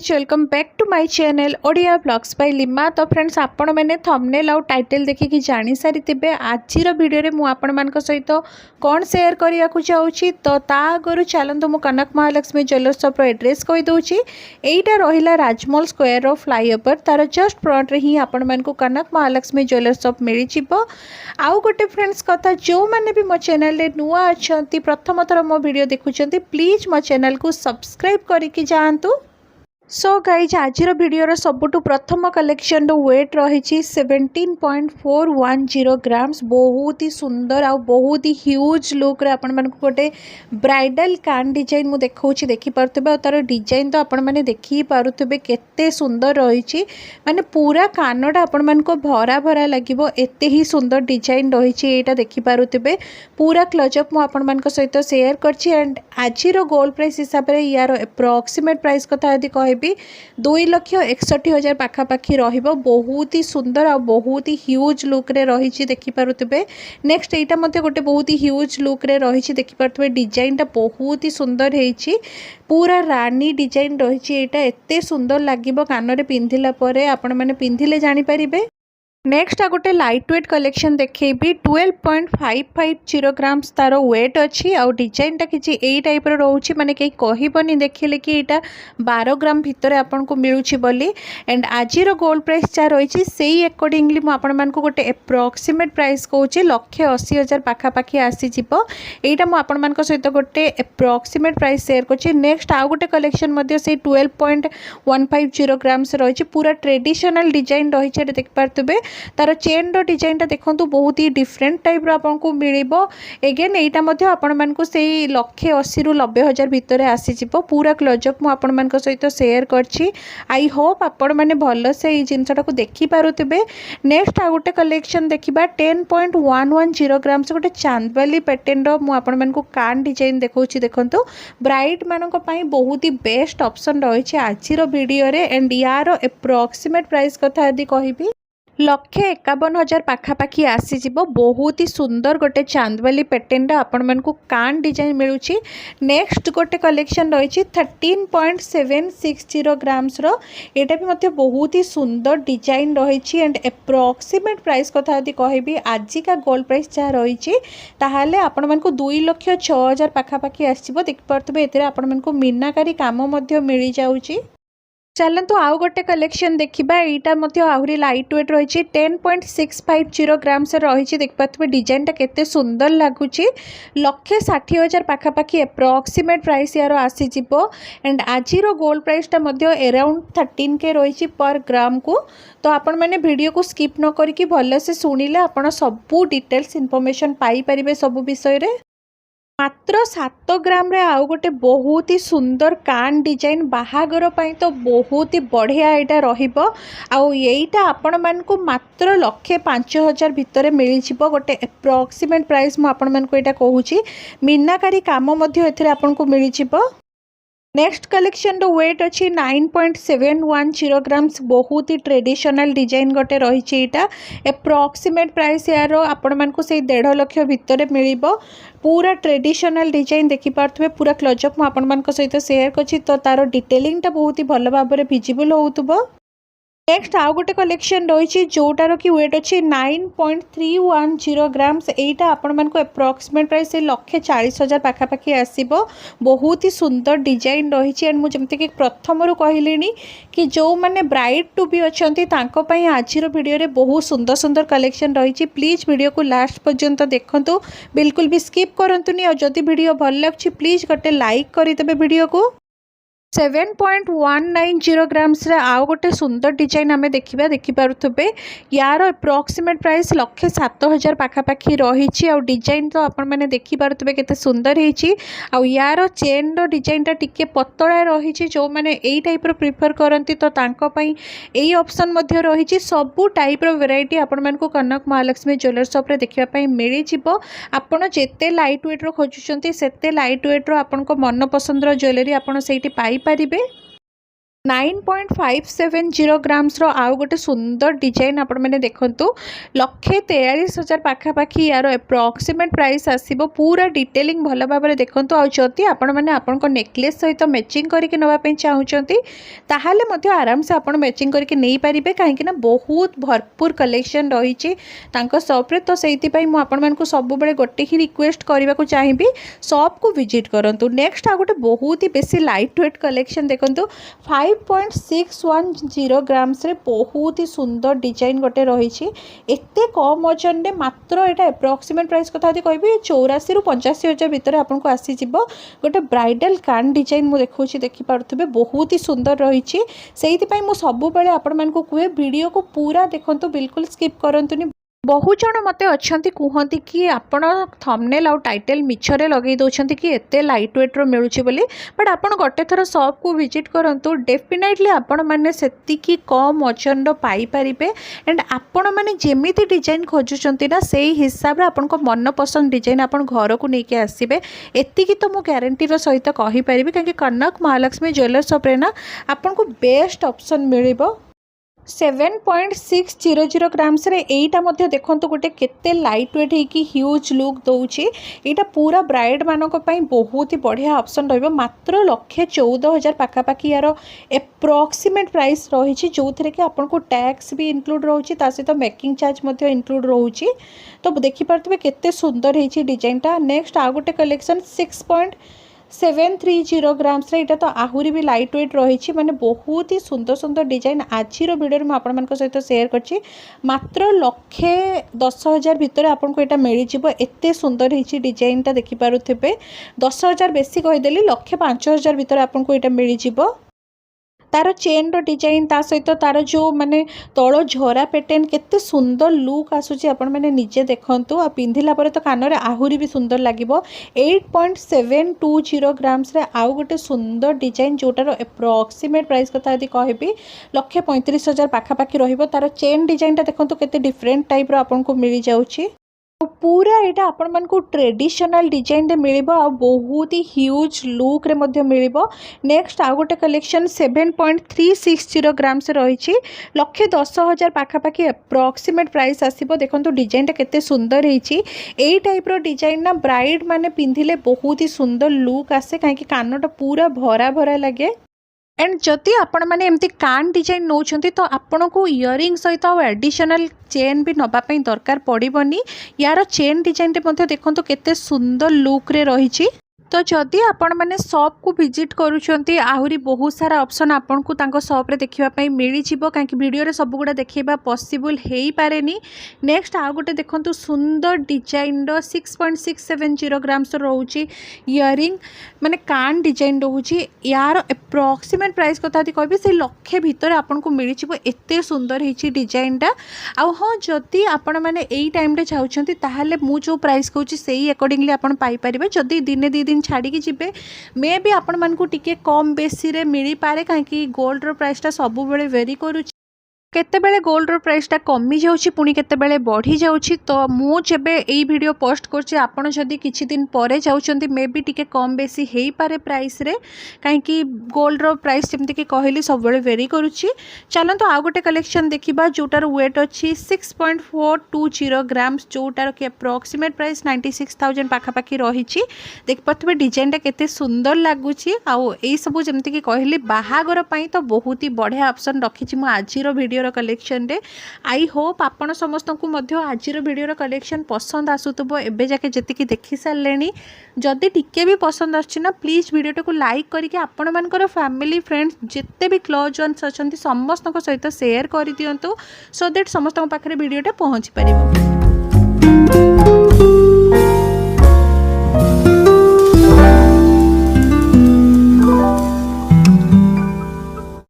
Guys welcome back to my channel Odia blogs by Lima. तो friends आपण मैंने थंबनेल आउ टाइटल देखिकी जानी सारी थे आज भिडियो मु आपण मान सहित कौन शेयर करने को चाहूँगी। तो ता आगु चलतु मु कनक महालक्ष्मी ज्वेलर्स शॉप एड्रेस कहीदे। यहीटा रहा राजमहल स्क्वायर फ्लाईओवर तार जस्ट फ्रंट रे ही आपण मान कनक महालक्ष्मी ज्वेलर्स शॉप मिल जाव। आउ गोटे फ्रेंड्स कथा जो मैंने भी मो चैनल रे नुआ अच्छा प्रथम थर मो वीडियो देखुं प्लीज मो चैनल को सब्सक्राइब करके जातु। सो गाइज आज भिडर सबुठु प्रथम कलेक्शन वेट रही 17.410 ग्राम्स। बहुत ही सुंदर आ बहुत ही ह्यूज लुक आपण मन गोटे ब्राइडल कान डिजाइन मु देखौछि देखि परथबे। तार डिजाइन तो आपण माने देखि पारुथबे केते सुंदर रही माने पूरा कानटा आपण मन को भरा भरा लागिवो एते ही सुंदर डिजाइन रही एटा देखि पारुथबे। पूरा क्लोजअप मु आपण मन को सहित शेयर करछि। एंड आज गोल्ड प्राइस हिसाब रे यार एप्रोक्सीमेट प्राइस कथा यदि कहबी 2,61,000 पाखापाखि रहिबो। बहुत ही सुंदर आ बहुत ही ह्यूज लुक रे रही देखि पारुथबे। नेक्स्ट एटा मते गोटे बहुत ही ह्यूज लुक रे रही देखि पारुथबे। डिजाइन टा बहुत ही सुंदर हेछि पूरा रानी डिजाइन रही एटा एते सुंदर लागिबो कान रे पिंधिला परे आपण माने पिंधिले जानि परिबे। नेक्स्ट आ गोटे लाइट वेट कलेक्शन देखेबी 12.550 ग्राम्स तार वेट अच्छी आ डिजाइन टा किछि एई टाइप रो रहउछि माने कई कहिबनी देखिले कि एटा 12 ग्राम भितर आपन को मिलुछि बोली। एंड आज रो गोल्ड प्राइस चा रहिछि सेही अकॉर्डिंगली मु आपन मान को गोटे एप्रोक्सीमेट प्राइस कहउछि 1,80,000 पाखा पाखी आसी जिवो। एटा मु आपन मान को सहित गोटे एप्रोक्सीमेट प्राइस शेयर करछि। नेक्स्ट आ गोटे कलेक्शन मध्ये से 12.150 ग्राम्स रहिछि पूरा ट्रेडिशनल डिजाइन रहिछि देख पारतबे। तार चेन रो डिजाइन टा देखंतु बहुत ही डिफरेंट टाइप रो आपन को मिलिबो। अगेन एटा मध्ये आपन मान को सेही 1,80,000 रु 90,000 भितर आसी जिवो। पूरा क्लोजअप मु आपन मान को सहित शेयर करछि। आई होप आपन माने भलो से ई जिंसटा को देखि पारुतबे। नेक्स्ट आ गोटे कलेक्शन देखिबा 10.110 ग्राम्स गोटे चांदबाली पैटर्न रो मु आपन मान को कान डिजाइन देखौछि देखंतु। ब्राइड मानन को पई बहुत ही बेस्ट ऑप्शन रहिछि आज रो वीडियो रे। एंड यार एप्रोक्सीमेट प्राइस कथा यदि कहिबी 1,51,000 पाखापाखि आसीज। बहुत ही सुंदर गोटे चांदबाली पैटर्न आपण मन को कान डिजाइन मिलूची। नेक्स्ट गोटे कलेक्शन रही 13.760 ग्राम्स रो एटा भी मते बहुत ही सुंदर डिजाइन रही। एंड एप्रोक्सीमेट प्राइस कथा यदि कहबी आज का गोल्ड प्राइस जहाँ रही ताहले आपण मन को 2,06,000 पाखापाखि आसीबो। देख पारतबे एथिरे आपण मन को मीनाकारी काम मध्य मिल जाउची। चलतु आउ गोटे कलेक्शन देखा यहाँ मत आहरी लाइट वेट रही 10.650 ग्राम्स रही देख पारे। डिजाइन टा केते सुंदर लगुच 1,60,000 पाखापाखि एप्रोक्सीमेट प्राइस यार आसीज। एंड आज गोल्ड प्राइस टा अराउंड 13K रही पर ग्राम को। तो आपण मैंने वीडियो को स्किप न करके भलसे शुणिले आपण सबू डिटेल्स इनफॉरमेशन पाई परिबे सब विषय रे। मात्र 7 ग्राम रे आउ गोटे बहुत ही सुंदर कान डिजाइन बाहागर पाई तो बहुत ही बढ़िया यहाँ रहिबो। आउ एटा आपण मान को मात्र 1,05,000 भितर मिल जिवो। गोटे एप्रोक्सीमेट प्राइस मु आपण मान को एटा कहूची। मीनाकारी काम मध्य एथिरे आपण को मिल जिवो। नेक्स्ट कलेक्शन रो वेट अच्छी 9.710 ग्राम्स। बहुत ही ट्रेडिशनल डिजाइन गोटे रही एप्रोक्सीमेट प्राइस यार आपण मान को से 1.5 लाख भितर मिलिबो। पूरा ट्रेडिशनल डिजाइन देखि पारथबे। पूरा क्लोजअप मु आपण मान को सहित शेयर करछि तो तार डिटेलिंग टा बहुत ही भल भाव में विजिबल होउतबो। नेक्स्ट आउ गोटे कलेक्शन रही जोटार कि वेट अच्छी 9.310 ग्राम्स। एटा आपण मान को एप्रोक्सीमेट प्राइस 1,40,000 पाखापाखि आसीबो। बहुत ही सुंदर डिजाइन रही। एंड मुझे कि प्रथम कहली कि जो मैंने ब्राइड टू बी अच्छी आज वीडियो रे बहुत सुंदर सुंदर कलेक्शन रही। प्लीज वीडियो को लास्ट पर्यंत देखंतु बिल्कुल भी स्किप करंतुनी। और जदि वीडियो भल लगे प्लीज गोटे लाइक करदेवे वीडियो को। 7.190 ग्राम्स रे आउ गोटे सुंदर डिजाइन आमे देखिबा देखि पारुथबे। यार एप्रोक्सीमेट प्राइस 1,07,000 पाखापाखि रही। आ डिजाइन तो आपण मैंने देखि पारुथबे केते सुंदर हेछि। आ यार चेन रो डिजाइन टा टिके पतला रही। जो माने एई टाइप रो प्रिफर करंती तो तांको पई एई ऑप्शन मध्य रही। सबु टाइप रो वैरायटी आपण मन को कनक महालक्ष्मी ज्वेलर्स शॉप रे देखिबा पई मिलि जिवो। आपण जेते लाइट वेट रो खोजुचंती सेते लाइट वेट रो आपण को मन पसंद रो ज्वेलरी आपण सेठी पाई परिबे। 9.570 ग्राम्स रो आउ गोटे सुंदर डिजाइन आपण मैंने देखंतु 1,43,000 पाखापाखी यार एप्रोक्सीमेट प्राइस आसीबो। पूरा डिटेलिंग भल भाव में देखंतु। आ जदि आपण मैंने आपन नेकलेस सहित मैचिंग करके नवा पे चाहूचंती ताहाले मध्य आराम से आपण मैचिंग करके नहीं पारिबे, काहेकि ना बहुत भरपूर कलेक्शन रही तांको शॉप रे। तो सेति पई मु आपण मानकु सब बेले गोटे ही रिक्वेस्ट करबा को चाहिबी, शॉप को विजिट करंतु। नेक्स्ट आ गोटे बहुत ही बेसी लाइट वेट कलेक्शन देखंतु 5.610 ग्राम्स रे बहुत ही सुंदर डिजाइन गोटे रही। एते कम वजन रे मात्र एटा एप्रोक्सीमेट प्राइस कथा कहबी 84 रु 85 हजार भितर आपको आसी जिवो। गोटे ब्राइडल कान डिजाइन मु देखौछि, देखि पारुथबे बहुत ही सुंदर रही। सेहिति पई मु सब बेले आपण मानकु कुए वीडियो को पूरा देखंतु, बिल्कुल स्किप करंतुनी। बहुत जन मत अच्छा कहती कि आपण थंबनेल आउ टाइटल मिछरे लगे दौरान कि एते लाइट वेट रो मिलूची बोली, बट आपण गोटे थर शॉप को विजिट करंतु डेफिनेटली आपण माने सेतिकी कम वजन रो पाई परिबे। एंड आपण माने जेमिति डिजाइन खोजुचंती ना सेही हिसाब रे आपण को मन पसंद डिजाइन आपण घर को लेके आसीबे। एतिकी तो मु गारंटी रो सहित कहि परिबे, काहे कनक महालक्ष्मी ज्वेलर शॉप रे ना आपण को बेस्ट ऑप्शन मिलिबो। 7.600 ग्राम्स रे एटा मध्य देखंतु गोटे केते लाइट वेट है ह्यूज लुक दौची। एटा पूरा ब्राइड मानक पई बहुत ही बढ़िया ऑप्शन रहिबो। मात्र 1,14,000 पाखापाखी यार एप्रोक्सीमेट प्राइस रही, जो थे कि आपन को टैक्स भी इंक्लूड रोची, ता सहित मेकिंग चार्ज मध्य इंक्लूड रोची। तो देखि पारतबे केते सुंदर है डिजाइनटा। नेक्स्ट आ गोटे कलेक्शन 6.730 ग्राम्स रे एटा तो आहुरी भी लाइट वेट रही, माने बहुत ही सुंदर सुंदर डिजाइन आज वीडियो में आपण मानक सहित शेयर करछि। मात्र 1,10,000 भितर आपको एटा मिल जिवो। एते सुंदर हिची डिजाइनटा देखि पारुथिबे। 10,000 बेसी कहिदेली, 1,05,000 भितर आपको एटा मिल जिवो। तार चेन रो डिजाइन ता सहित तार जो माने तଳ झरा पैटर्न केते सुंदर लुक आसुची आपण माने निजे देखंतु। आ पिंधिला परे तो कान रे आहुरी भी सुंदर लागिबो। 8.720 ग्राम्स रे आउ गोटे सुंदर डिजाइन जोटार एप्रोक्सीमेट प्राइस कथा यदि कहबी 1,35,000 पाखापाखी रहिबो। तार चेन डिजाइनटा देखंतु केते डिफरेंट टाइप रो आपनको मिल जाउची। पूरा यहाँ आपण मान को ट्रेडिशनल डिजाइन रे मिलिबो आ बहुत ही ह्यूज लुक रे मध्य मिलिबो। नेक्स्ट आ गोटे कलेक्शन 7.360 ग्राम्स रही 1,10,000 पाखापाखी एप्रोक्सीमेट प्राइस आसीबो। देखंतु डिजाइनटा केते सुंदर हेची। एई टाइप रो डिजाइन ना ब्राइड माने पिंधिले बहुत ही सुंदर लुक आसे, काहेकि कानटा पूरा भरा भरा लगे। एंड जदि आपण मैंने एमती कान डिजाइन नौछंती तो आपण को इयरिंग सहित एडिशनल चेन भी नवापाई दरकार पड़ोनी। यार चेन डिजाइन रे देखो केते सुंदर लुक रे रही। तो जदि आपण मैंने शॉप को विजिट करूछंती आहुरी बहुत सारा ऑप्शन आपन को तांको शॉप रे देखिबा पई मिली जिवो, काहे वीडियो रे सब गुडा देखिबा पॉसिबल हेई पारेनी। नेक्स्ट आ गोटे देखंतु सुंदर डिजाइन रो 6.670 ग्राम्स रहउची इयरिंग माने कान डिजाइन रहउची। यार एप्रोक्सीमेट प्राइस कथा कहबी से 1,00,000 भितर आपन को मिली जिवो। एते सुंदर हेची डिजाइनटा। आ हां जदि आपण माने एई टाइम रे चाहउछंती ताहाले मु जो प्राइस कहउची सेही अकॉर्डिंगली आपण पाई परिबे। जदि दिने दी दिन छाड़ी जिबे मे भी आपण मान को टिके कम बेसी रे मिली पारे, काहे गोल्ड रो प्राइसटा सब बेले वेरी करूची। केतेबेले गोल्ड रो प्राइसटा कमी जाउची पुणी केतेबेले बढ़ी जाउची। तो मु जेबे एई वीडियो पोस्ट करछि आपण जदि किछि दिन परे जाउचंती मे भी टिके कम बेसी हेई पारे प्राइस रे, काहे गोल्ड रो प्राइस जेमति कि कहली सब बेले वेरी करूची। चलंतु आ गोटे कलेक्शन देखिबा जोटार वेट अछि 6.420 ग्राम्स, जोटार कि एप्रोक्सीमेट प्राइस 96,000 पाखापाखी रहिछि। देख पथबे डिजाइनटा केते सुंदर लागुची। आ एई सब जेमति कि कहली बाहागर पई तो बहुत ही बढ़िया ऑप्शन रखिछि मु आजिरो वीडियो कलेक्शन रे। आई होप आपण समस्त को मध्य आजिर वीडियो कलेक्शन पसंद आसुतबो। एबे जाके जतिकी देखि सारलेनी जदि टिके भी पसंद आछि ना प्लीज वीडियो को लाइक करके आपण मानकर फैमिली फ्रेंड्स जिते भी क्लोज वन्स अछंती समस्त को सहित शेयर कर दियंतु, सो दैट समस्त पाखरे वीडियोटा पहुंची परिबो।